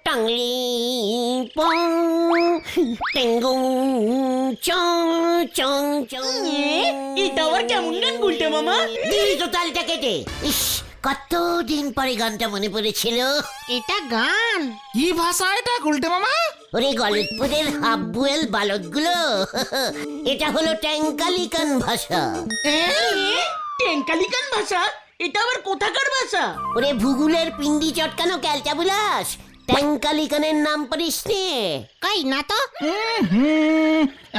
টাংলি পং টেঙ্গুং চং চং চং। এটা আবার কেমন গান গুলটে মামা? দিলি তো তালটা কেটে। ইস, কতদিন পরে গানটা মনে পড়েছিল। এটা গান? কি ভাষা এটা গুলটে মামা? ওরে গলতপুরের হাফবুয়েল বালকগুলো, এটা হলো ট্যাঙ্কালিকান ভাষা। টেঙ্কালিকান ভাষা? এটা আবার কোথাকার ভাষা? ওরে ভূগোলের পিন্ডি চটকানো ক্যালটা বুলাস, ট্যাঙ্কালিকানের নাম পড়িস নে? কই না তো।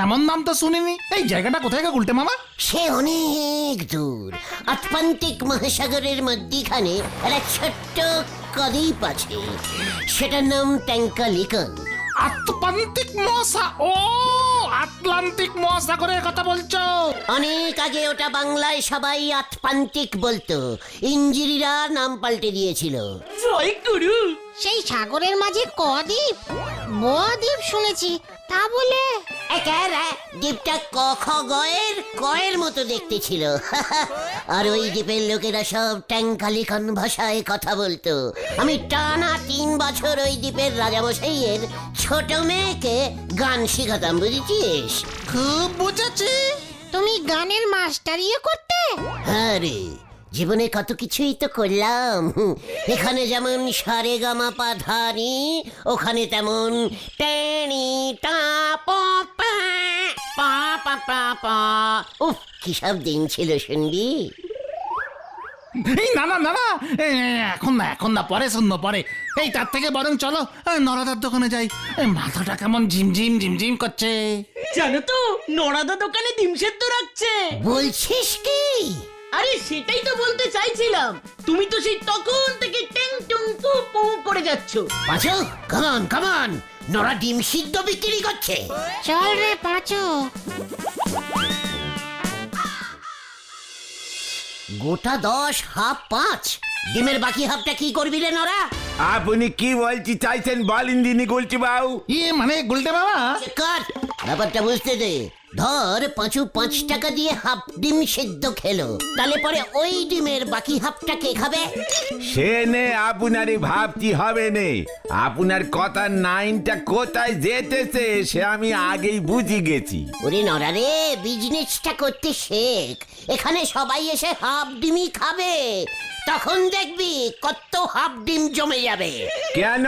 এমন নাম তো শুনিনি। এই জায়গাটা কোথায় গো গুলটে মামা? সে অনেক দূর, আটলান্টিক মহাসাগরের মধ্যিখানে একটা ছোট্ট দ্বীপ আছে, সেটার নাম ট্যাঙ্কালিকান। আটলান্টিক মহাসা, ও আটলান্টিক মহাসাগরের কথা বলছো? অনেক আগে ওটা বাংলায় সবাই আটলান্টিক বলতো, ইঞ্জিরিরা নাম পাল্টে দিয়েছিল। জয় গুরু। সেই সাগরের মাঝে কদ্বীপ, বদ্বীপ শুনেছি, তা বলে একেবারে দ্বীপটা ক খ গয়ের কয়ের মতো দেখতে ছিল। আর ওই দ্বীপের লোকেরা সব ট্যাঙ্কালিকান ভাষায় কথা বলতো। আমি টানা 3 বছর ওই দ্বীপের রাজামশাইয়ের ছোট মেয়েকে গান শিখাতাম, বুঝেছিস? খুব বুঝেছি। তুমি গানের মাস্টারিও করতে? হ্যাঁ রে, জীবনে কত কিছুই তো করলাম। এখানে যেমন সারে গামা পা ধানি, ওখানে তেমন টেনি টা পা পা পা পা পা পা। উফ, কি সব দিন ছিল শুনবি? এই না না না না, এখন না পরে শুনবো পরে। এই তার থেকে বরং চলো নরাদার দোকানে যাই। মাথাটা কেমন ঝিমঝিম ঝিমঝিম করছে। জানো তো নড়াদা দোকানে ডিম সেদ্ধ রাখছে। বলছিস কি? আরে সেটাই তো বলতে চাইছিলাম, তুমি তো সেই তখন থেকে ট্যাং টুং পু পু করে যাচ্ছ। পাঁচু, কামান কামান, নরা ডিম সিদ্ধ বিক্রি করছে। চল রে পাঁচু। গোটা 10 হাফ 5, ডিমের বাকি হাফটা কি করবি রে নরা? আপনি কি বলতে চাইছেন বলেন দিনি গুলটি বাবু। মানে গুলটে মামা, কাট, ব্যাপারটা বুঝতে দে। ধর পাঁচু 5 টাকা দিয়ে হাফ ডিম সিদ্ধ খেলো, তাহলে পরে ওই ডিমের বাকি হাফটা কে খাবে? সে নে আপনারই ভাবতে হবে নে। আপনার কথার নাইনটা কোথায় যেতেছে সে আমি আগেই বুঝে গেছি। ওরে নরা রে, বিজনেসটা করতে শেখ। এখানে সবাই এসে হাফ ডিমই খাবে, তখন দেখবি কত হাফ ডিম জমে যাবে। কেন?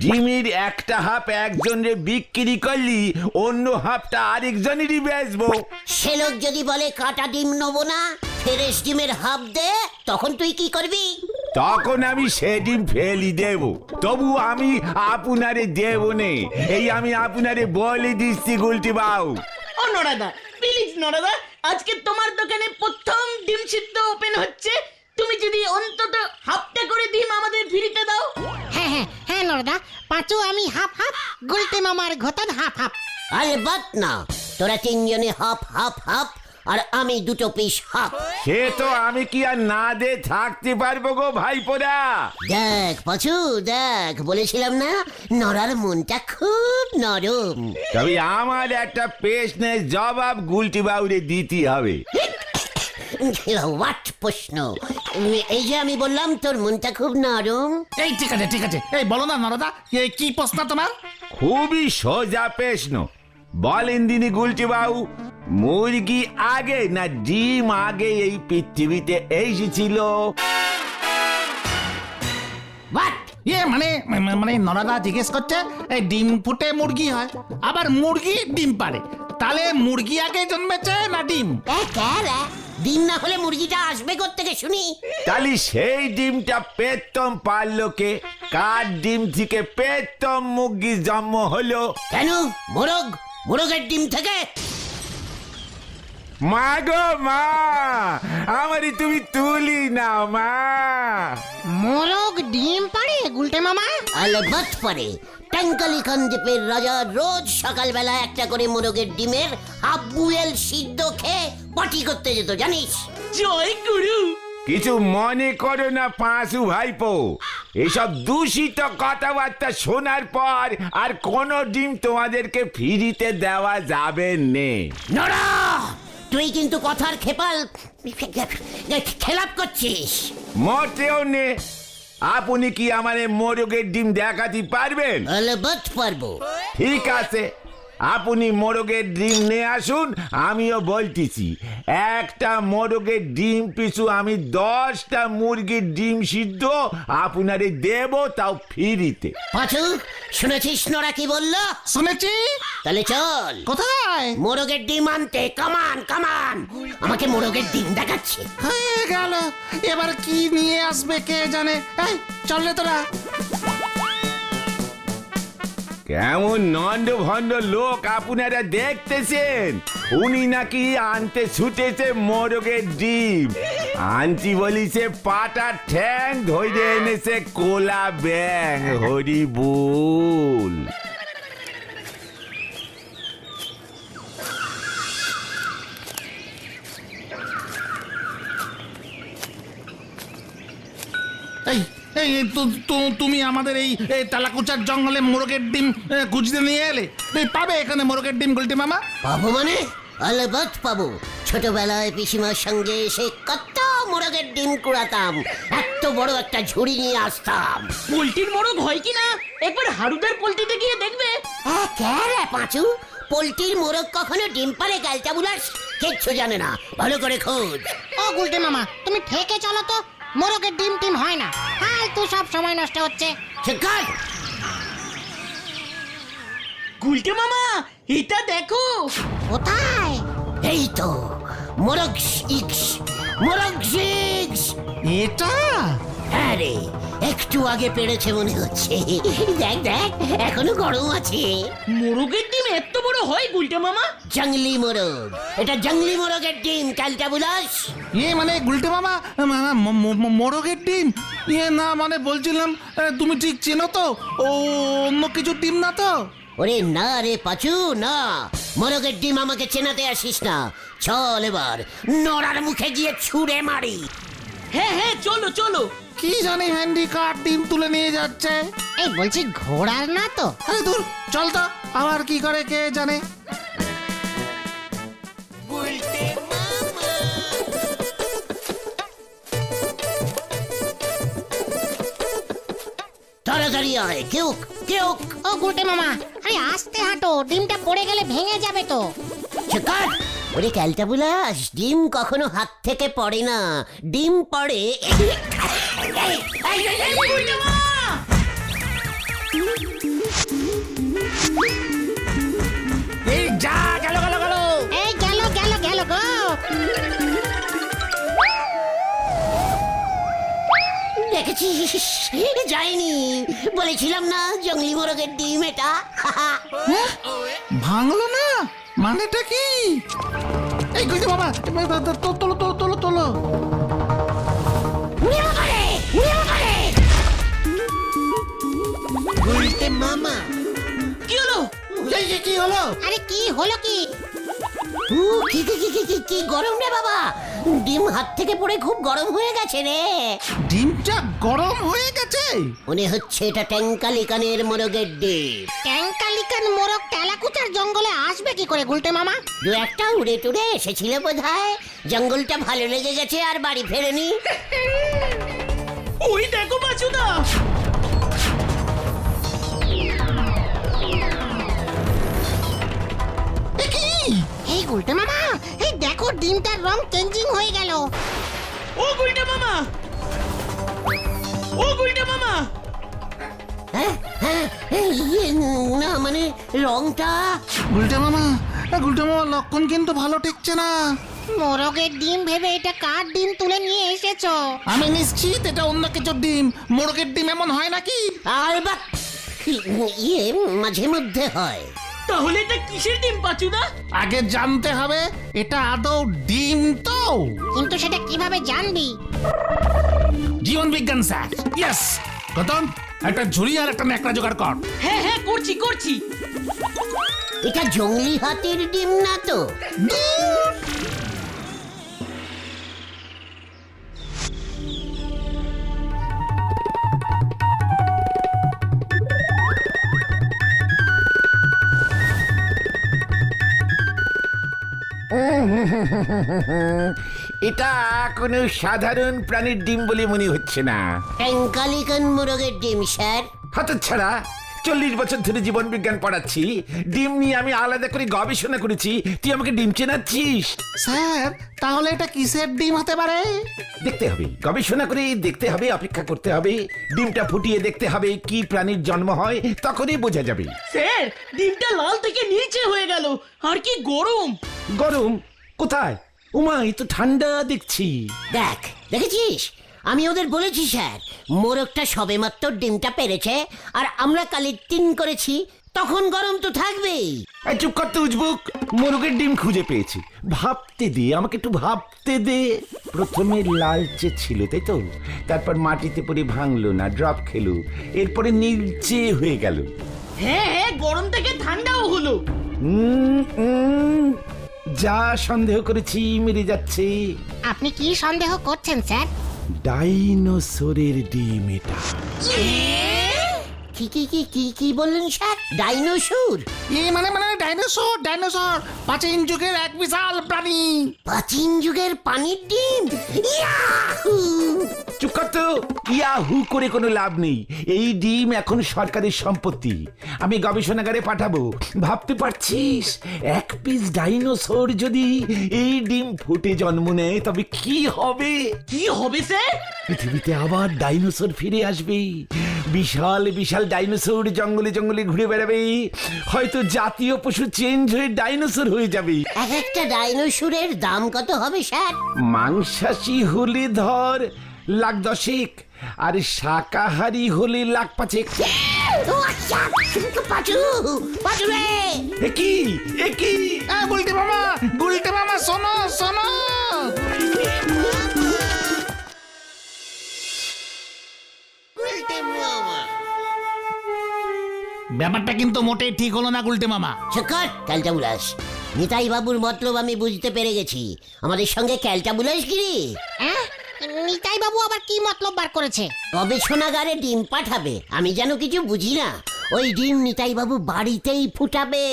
ডিমের একটা হাফ একজনে বিক্রি করলি অন্য হাফটা আরেকজনেরই বেচবো। সে লোক যদি বলে কাটা ডিম নেবো না, ফ্রেশ ডিমের হাফ দে, তখন তুই কি করবি? তখন আমি সে ডিম ফেলি দেব, তবু আমি আপনারে দেব নে। এই আমি আপনারে বলে দিচ্ছি গুলটি বাবু। ও নড়াদা, প্লিজ নড়াদা, আজকে তোমার দোকানে প্রথম ডিম সিদ্ধ ওপেন হচ্ছে, তুমি যদি অন্তত হাফটা করে ডিম আমাদের ফ্রিতে দাও। হ্যাঁ হ্যাঁ হ্যাঁ নরদা, পাঁচু আমি হাফ হাফ, গুলটে মামার ঘোতন হাফ হাফ। আলবাত না, তোরা 3 জনে হাফ হাফ হাফ, আর আমি 2 পিস হাফ। সে তো আমি কি আর না দে থাকতে পারবো গো ভাইপোরা। দেখ পাঁচু দেখ, বলেছিলাম না নরার মনটা খুব নরম। তবে আমার একটা প্রশ্নের জবাব গুলটি বাবুরে দিতে হবে। হোয়াট প্রশ্ন? এই যে আমি বললাম তোর মনটা খুব নরম। এই ঠিক আছে ঠিক আছে, এই বলো না নরদা, কি প্রশ্ন তোমার? খুবই সোজা প্রশ্ন, বলেন দিনি গুলটি বাবু, মুরগি আগে না ডিম আগে এই পৃথিবীতে এসেছিল? হোয়াট? মানে নরদা জিজ্ঞেস করছে, এই ডিম ফুটে মুরগি হয়, আবার মুরগি ডিম পারে, তাহলে মুরগি আগে জন্মেছে না ডিম? ডিম না হলে মুরগিটা আসবে কোত্থেকে শুনি? তাহলে সেই ডিমটা পেতম পারলো কে? কার ডিম থেকে পেতম মুরগি জন্ম হলো? কেন? মোরগের ডিম থেকে? মা গো মা, আমারই তুমি তুলি নাও মা। মোরগ ডিম পারে গুলটে মামা? আলবাত পারে। ট্যাঙ্কালিকান দ্বীপের রাজা রোজ সকালবেলা একটা করে মোরগের ডিমের হাফ বুয়েল সিদ্ধ খেয়ে পটি করতে যেত, জানিস? জয় গুরু। কিছু মনে করো না পাঁচু ভাইপো, এসব দূষিত কথাবার্তা শোনার পর আর কোনো ডিম তোমাদেরকে ফিরিতে দেওয়া যাবে নে। নড়া, তুই কিন্তু কথার খেলাপ করছিস। মোটেও নে। আপনি কি আমার মোরগের ডিম দেখাতে পারবেন? অলবৎ পারবো। ঠিক আছে, আপনি মোরগের ডিম নিয়ে আসুন। আমিও বলতেছি, একটা মোরগের ডিম পিছু আমি 10টা মুরগির ডিম সিদ্ধ আপনারে দেব, তাও ফ্রিতে। পাঁচু, শুনেছিস নড়া কি বললো? শুনেছি। তাহলে চল কোথায়? মোরগের ডিম আনতে। কামান কামান, আমাকে মোরগের ডিম দেখাচ্ছে। হয়ে গেল, এবার কি নিয়ে আসবে কে জানে। এই চল রে তোরা। কেমন নন্দ ভন্ড লোক আপনারা দেখতেছেন। উনি নাকি আনতে ছুটেছে মোরগের ডিম, আনছি বলিছে পাটার ঠ্যাং, ধরে এনেছে কোলা ব্যাং। হরি বল। এই এই তুমি আমাদের এই তালাকুচার জঙ্গলে মোরগের ডিম খুঁজতে নিয়ে এলে। তুই পাবে এখানে মোরগের ডিম গুলটি মামা? পাবো মানে? অলবৎ পাবো। ছোটবেলায় পিসিমার সঙ্গে এসে কত মোরগের ডিম কুড়াতাম, এত বড় একটা ঝুড়ি নিয়ে আসতাম। পোল্ট্রির মোরগ হয় কিনা একবার হারুদার পোল্ট্রিতে গিয়ে দেখবে। কে রে পাঁচু? পোল্ট্রির মোরগ কখনো ডিম পারে গালটা বুলাস? কিচ্ছু জানে না, ভালো করে খোঁজ। ও গুলটে মামা, তুমি ঠেকে চলো তো, মোরগের ডিম টিম হয় না। হ্যাঁ, তো সব সময় নষ্ট হচ্ছে। ঠিক কাজ। গুলটে মামা, এটা দেখো। কোথায়? এই তো মোরগ ইক্স, মোরগ সিক্স। এটা? হ্যাঁ রে, একটু আগে পেড়েছে মনে হচ্ছে। দেখ দেখ, এখনো গরম আছে। মোরগের ডিম এত বড় হয় গুলটে মামা? জঙ্গলি মোরগ, এটা জঙ্গলি মোরগের ডিম। কালটা বুলাস? মানে গুলটে মামা, মোরগের ডিম? না মানে বলছিলাম, তুমি ঠিক চেনো তো? ও অন্য কিছু ডিম না তো? ওরে না রে পাচু, না, মোরগের ডিম আমাকে চেনাতে আসিস না। চল এবার নড়ার মুখে গিয়ে ছুঁড়ে মারি। হ্যাঁ হ্যাঁ, চলো চলো। কি জানি হ্যান্ডি কার ডিম তুলে নিয়ে যাচ্ছে। এই বলছি ঘোড়ার না তো? আরে দূর, চল তো। আবার কি করে কে জানে। তাড়াতাড়ি আয়, কেউ কেউ। ও গুলটে মামা, আরে আস্তে হাঁটো, ডিমটা পড়ে গেলে ভেঙে যাবে তো। চিকার! ওরে ক্যালটা বুলাস, ডিম কখনো হাত থেকে পড়ে না, ডিম পড়ে। গুলটে মামা! এই যা, গেল গেল গেল। এই গেল গেল গেল গো। দেখেছিস, যায়নি। বলেছিলাম না জঙ্গলি মোরগের ডিম এটা। ভাঙলো না? মানেটা কি? এই গুলটে মামা, তোলো তোলো তোলো তোলো। উল্টে মামা, কি হলো? কি হলো? আরে কি হলো কি? কি গরম রে বাবা! ডিম হাত থেকে পড়ে খুব গরম হয়ে গেছে রে। ডিমটা গরম হয়ে গেছে? মনে হচ্ছে এটা ট্যাঙ্কালিকানের মোরগের ডিম। ট্যাঙ্কালিকান মোরগ তেলাকুচার জঙ্গলে আসবে কি করে গুলটে মামা? দু একটা উড়ে টুড়ে এসেছিল বোধহয়, জঙ্গলটা ভালো লেগে গেছে আর বাড়ি ফেরেনি। ওই দেখো বাচুদা। এই গুলটে মামা, এই দেখো ডিমটার রং চেঞ্জিং হয়ে গেল। ও গুলটে মামা, ও গুলটে মামা! হ্যাঁ হ্যাঁ, না মানে রংটা। গুলটে মামা, লক্ষণ কিন্তু ভালো ঠেকছে না। মোরগের ডিম ভেবে এটা কার ডিম তুলে নিয়ে এসেছো? আমি নিশ্চিত এটা অন্য কিছু ডিম। মোরগের ডিম এমন হয় নাকি? আর বা মাঝে মধ্যে হয়। তাহলে এটা কিসের ডিম পাচুদা? আগে জানতে হবে এটা আদৌ ডিম তো। কিন্তু সেটা কিভাবে জানবি? জীবন বিজ্ঞান স্যার। ইয়েস। গতন, একটা ঝুড়ি আর একটা ন্যাকড়া জোগাড় কর। হ্যাঁ হ্যাঁ, করছি করছি। এটা জঙ্গলি হাতির ডিম না তো? এটা কোনো সাধারণ প্রাণীর ডিম বলে মনে হচ্ছে না। ট্যাঙ্কালিকান মোরগের ডিম স্যার। হতচ্ছাড়া, 40 বছর ধরে জীবন বিজ্ঞান পড়াচ্ছি, ডিম নিয়ে আমি আলাদা করে গবেষণা করেছি, তুই আমাকে ডিম চেনাচ্ছিস? স্যার তাহলে এটা কিসের ডিম হতে পারে? দেখতে হবে, গবেষণা করে দেখতে হবে, অপেক্ষা করতে হবে, ডিমটা ফুটিয়ে দেখতে হবে কি প্রাণীর জন্ম হয়, তখনই বোঝা যাবে। স্যার ডিমটা লাল থেকে নীলচে হয়ে গেল, আর কি গরম! গরম কোথায়? উমা, এই তো ঠান্ডা দেখছি। দেখেছিস, আমি ওদের বলেছি স্যার, মোরগটা সবেমাত্র ডিমটা পেরেছে আর আমরা কালির টিন করেছি, তখন গরম তো থাকবেই। এই চুপ করতে উজবুক, মোরগের ডিম খুঁজে পেয়েছি, ভাবতে দে, আমাকে একটু ভাবতে দে। প্রথমে লালচে ছিল তাই তো, তারপর মাটিতে পড়ে ভাঙলো না, ড্রপ খেলো, এরপরে নীলচে হয়ে গেল। হ্যাঁ হ্যাঁ, গরম থেকে ঠান্ডাও হলো। যা সন্দেহ করেছি মেরে যাচ্ছে। আপনি কি সন্দেহ করছেন স্যার? ডাইনোসরের ডিম এটা। কি কি কি কি কি বললেন স্যার? ডাইনোসর? মানে ডাইনোসর, ডাইনোসর প্রাচীন যুগের এক বিশাল প্রাণী। প্রাচীন যুগের পানির ডিম? ইয়াহু! চুপ কর তো, ইয়াহু করে কোনো লাভ নেই, এই ডিম এখন সরকারের সম্পত্তি, আমি গবেষণাগারে পাঠাবো। ভাবতে পারছিস, এক পিস ডাইনোসর যদি এই ডিম ফুটে জন্ম নেয় তবে কি হবে? কি হবে স্যার? পৃথিবীতে আবার ডাইনোসর ফিরে আসবে, বিশাল বিশাল ডাইনোসর জঙ্গলে জঙ্গলে ঘুরে বেড়াবে, হয়তো জাতীয় পশু চেঞ্জ হয়ে ডাইনোসর হয়ে যাবে। এক একটা ডাইনোসরের দাম কত হবে স্যার? মাংসাশী হলে ধর লাখ 10, আর শাকাহারি হলে লাখ 5। ও আচ্ছা, পাচু পাচু রে! একই গুলটে মামা, গুলটে মামা, শোনো শোনো। ব্যাপারটা কিন্তু মোটেই ঠিক হলো না গুলটে মামা। চকট ক্যালটা বুলাস, নিতাই বাবুর মতলব আমি বুঝতে পেরে গেছি, আমাদের সঙ্গে ক্যালটা বুলাস গিরি। নিতাই বাবু আবার কি মতলব বার করেছে? গবেষণাগারে ডিম পাঠাবে, আমি যেন কিছু বুঝি না। ওই ডিম নিতাই বাবু বাড়িতেই ফুটাবে,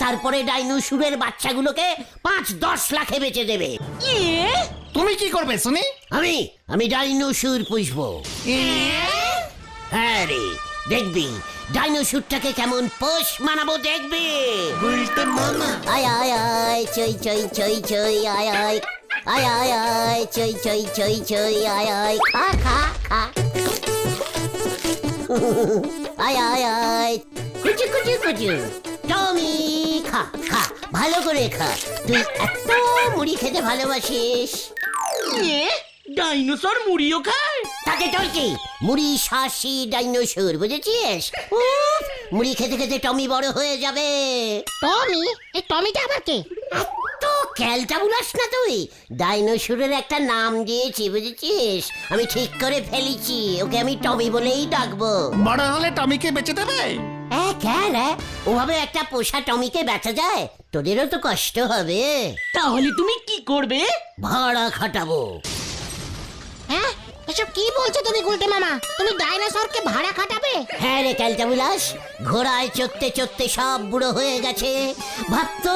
তারপরে ডাইনোসরের বাচ্চাগুলোকে 5-10 লাখে বেচে দেবে। তুমি কি করবে শুনি? আমি ডাইনোসর পুষবো। হ্যাঁ রে, দেখবি ডাইনোসরটাকে কেমন পোষ মানাবো, দেখবি। আয় আয় আয় চই চই চই চই আয় আয়, আয় আয় আয় চই চই চই চই আয় আয়, খা খা খা। আয় আয় আয় কুচু কুচু কুচু, টমি খা খা, ভালো করে খা, তুই এত মুড়ি খেতে ভালোবাসিস। ডাইনোসর মুড়িও খায়? তাতে তোর কি, মুড়ি শাসি ডাইনোসর, বুঝেছিস? উফ, মুড়ি খেতে খেতে টমি বড় হয়ে যাবে। টমি? এই টমিটা আবার কে? তো ক্যালটা বুলাস না তুই, ডাইনোসরের একটা নাম দিয়েছি, বুঝেছিস? আমি ঠিক করে ফেলেছি, ওকে আমি টমি বলেই ডাকবো। বড় হলে টমিকে বেঁচে দেবে? কেন ওভাবে একটা পোষা টমিকে বেচা যায়? তোদেরও তো কষ্ট হবে। তাহলে তুমি কি করবে? ভাড়া খাটাবো। হ্যাঁ, এসব কি বলছো তুমি গুলটে মামা? তুমি ডাইনোসরকে ভাড়া খাটাবে? হ্যাঁ রে ক্যালটা বুলাস, ঘোড়ায় চড়তে চড়তে সব বুড়ো হয়ে গেছে, ভাবতো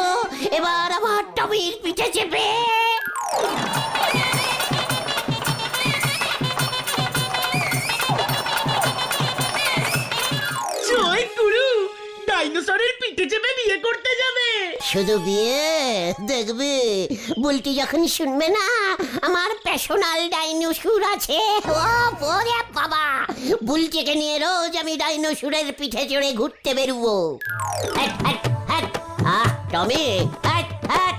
এবার আমার টমির পিঠে চেপে। জয় গুরু, ডাইনোসরের পিঠে চেপে বিয়ে করতে যাবে। শুধু বিয়ে দেখবে, বুলটি যখন শুনবে না আমার প্যাশনাল ডাইনোসর আছে, ও ওরে বাবা, বুলটিকে নিয়ে রোজ আমি ডাইনোসরের পিঠে চড়ে ঘুরতে বেরুবো। হ্যাট হ্যাট হ্যাট, টমি হ্যাট হ্যাট।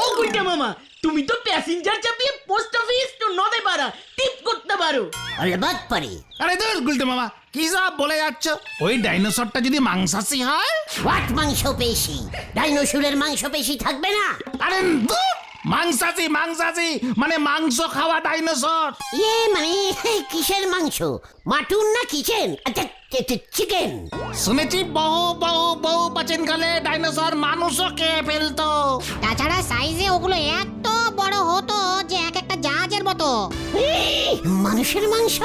ও গুলটা মামা, তুমি তো প্যাসেঞ্জার চাপিয়ে পোস্ট অফিস টু নদেপাড়া টিপ করতে পারো। অলবাত পারি। আরে দূর গুলটে মামা, কি সব বলে যাচ্ছ? ওই ডাইনোসরটা যদি মাংসাশী হয়? হোয়াট মাংসপেশি? ডাইনোসরের মাংসপেশি থাকবে না? আরে দূর, মাংসাশী মাংসাশী মানে মাংস খাওয়া ডাইনোসর। মানে কিসের মাংস? মাটুন না কিচেন? আচ্ছা চিকেন। শুনেছি বহু বহু বহু প্রাচীনকালে ডাইনোসর মানুষও খেয়ে ফেলতো। তাছাড়া সাইজে ওগুলো এত বড় হতো যে এক একটা জাহাজের মতো। মানুষের মাংস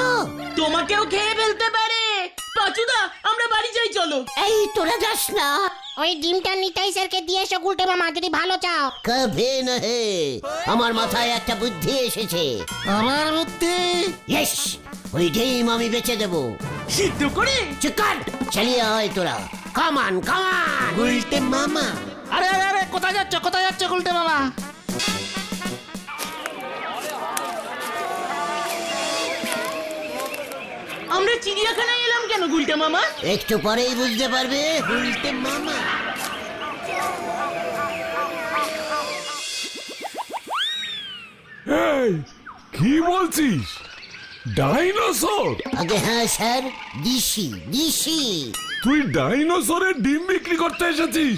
তোমাকেও খেয়ে ফেলতে পারে। পাচুদা, আমরা বাড়ি যাই চলো। চলো। এই তোরা যাস না, ওই ডিমটা নিতাই স্যারকে দিয়ে এসো গুলটে মামা, যদি ভালো চাও। কবে না হে, আমার মাথায় একটা বুদ্ধি এসেছে। আমার বুদ্ধি? ইয়েস, ওই ডিম আমি বেচে দেবো। সিদ্ধ করে? চিকাট চালিয়ে হয় তোরা, কামান কামান। উল্টে মামা, আরে আরে আরে, কোথায় যাচ্ছ গুলটে মামা? আমরা চিড়িয়াখানায় এলাম কেন গুলটা মামা? একটু পরেই বুঝতে পারবে। উল্টে মামা, এই কি বলছিস? ডাইনোসর? আগে হ্যাঁ স্যার, দিশি দিশি। তুই ডাইনোসরের ডিম বিক্রি করতে এসেছিস?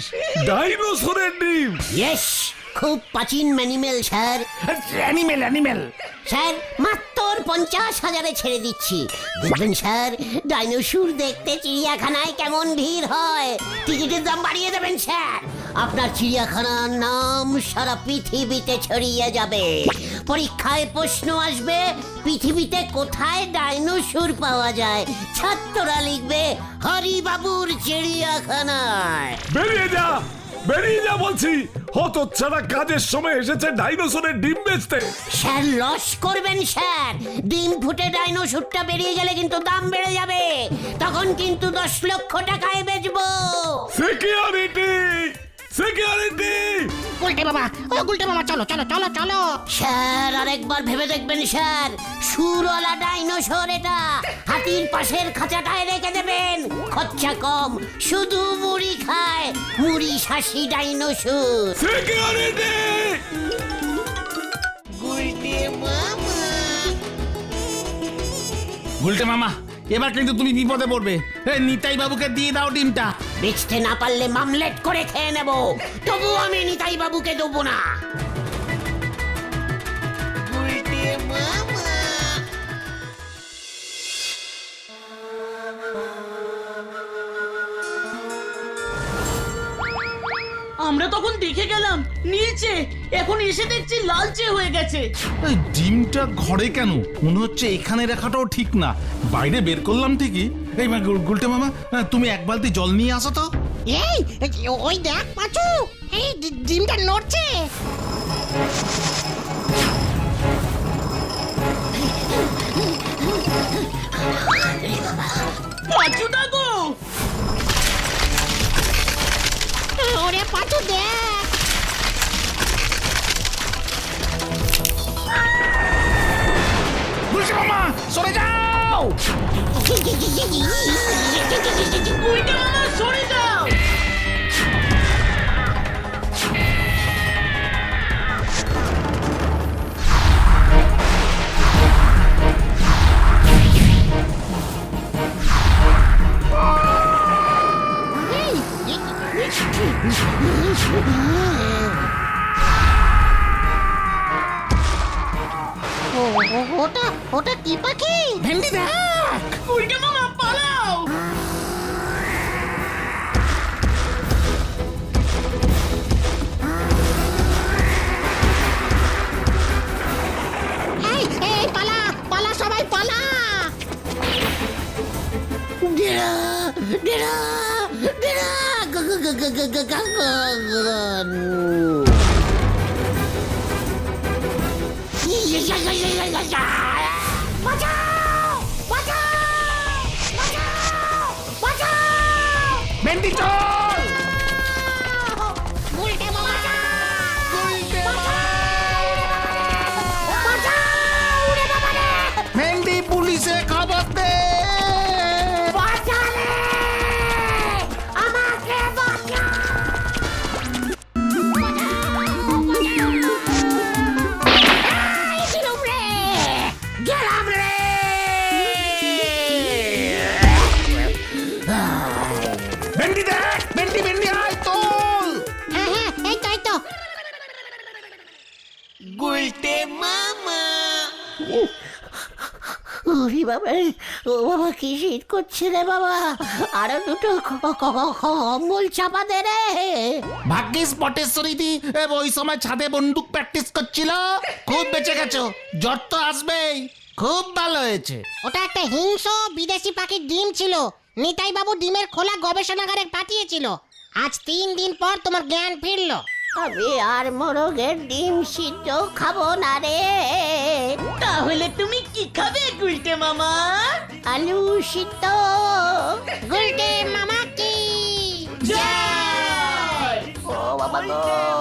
ডাইনোসরের ডিম? ইয়েস, খুব প্রাচীন অ্যানিমেল স্যার। অ্যানিমেল। স্যার মাত্র 50,000-এ ছেড়ে দিচ্ছি। দেখবেন স্যার, ডাইনোসর দেখতে চিড়িয়াখানায় কেমন ভিড় হয়। টিকিটের দাম বাড়িয়ে দেবেন স্যার। আপনার চিড়িয়াখানার নাম সারা পৃথিবীতে ছড়িয়ে যাবে। পরীক্ষায় প্রশ্ন আসবে, পৃথিবীতে কোথায় ডাইনোসর পাওয়া যায়? ছাত্ররা লিখবে হরিবাবুর চিড়িয়াখানায়। বেরিয়ে যা বলছি। হতচ্ছাড়া কাজের সময় এসেছে ডাইনোসরের ডিম বেচতে। স্যার লস করবেন স্যার, ডিম ফুটে ডাইনোসরটা বেরিয়ে গেলে কিন্তু দাম বেড়ে যাবে। তখন কিন্তু 10 লক্ষ টাকায় বেচবো। সিকিউরিটি! গুলটে বাবা, ও গুলটে মামা, চলো চলো চলো চলো। স্যার আরেকবার ভেবে দেখবেন স্যার, সুরওয়ালা ডাইনোসর এটা। হাতির পাশের খাঁচাটায় রেখে দেবেন, খরচা কম, শুধু মুড়ি খায়, মুড়ি শাসি ডাইনোসর। সিকিউরিটি! গুলটে মামা, এবার কিন্তু তুমি বিপদে পড়বে। নিতাই বাবুকে দিয়ে দাও ডিমটা। বেচতে না পারলে মামলেট করে খেয়ে নেব, তবু আমি নিতাই বাবুকে দেবো না। আমরা তখন দেখে গেলাম নীলচে, এখন এসে দেখছি লালচে হয়ে গেছে। এই ডিমটা ঘরে কেন? মনে হচ্ছে এখানে রাখাটাও ঠিক না। বাইরে বের করলাম ঠিকই। এই গুলটে মামা, তুমি এক বালতি জল নিয়ে আসো তো। এই ওই দেখ পাচু, এই ডিমটা নড়ছে। পাঁচুদা গো, ওরে পাচু দেখ। গুলটে মামা, সরে যাও। গুলটা মামা সরে যাও। ওটা কি পাখি? ভেন্ডি দেখ। গুলটা মামা পালাও। এই এই পালা পালা, সবাই পালা। ডেরা ডেরা ডেরা, ভেন্ডি চল। গুলটে মামা, ভেন্ডি পুলিশে খবর দে। ভেন্ডি দেখ, ভেন্ডি আয় তোল। হ্যাঁ হ্যাঁ, এই তো এই তো। ওরে বাবা, ও বাবা কি শীত করছে রে বাবা, আরো দুটো কম্বল চাপা দে রে। ভাগ্যিস পটেশ্বরী দি ওই সময় ছাদে বন্দুক প্র্যাকটিস করছিল, খুব বেঁচে গেছো। জ্বর তো আসবেই। খুব ভালো হয়েছে। ওটা একটা হিংস্র বিদেশি পাখির ডিম ছিল। নিতাই বাবু ডিমের খোলা গবেষণাগারে পাঠিয়েছিল। আজ 3 দিন পর তোমার জ্ঞান ফিরলো। আমি আর মোরগের ডিম সিদ্ধ খাবো না রে। তাহলে তুমি কি খাবে গুলটে মামা? আলু সিদ্ধ। গুলটে মামা কি ও বাবা গো।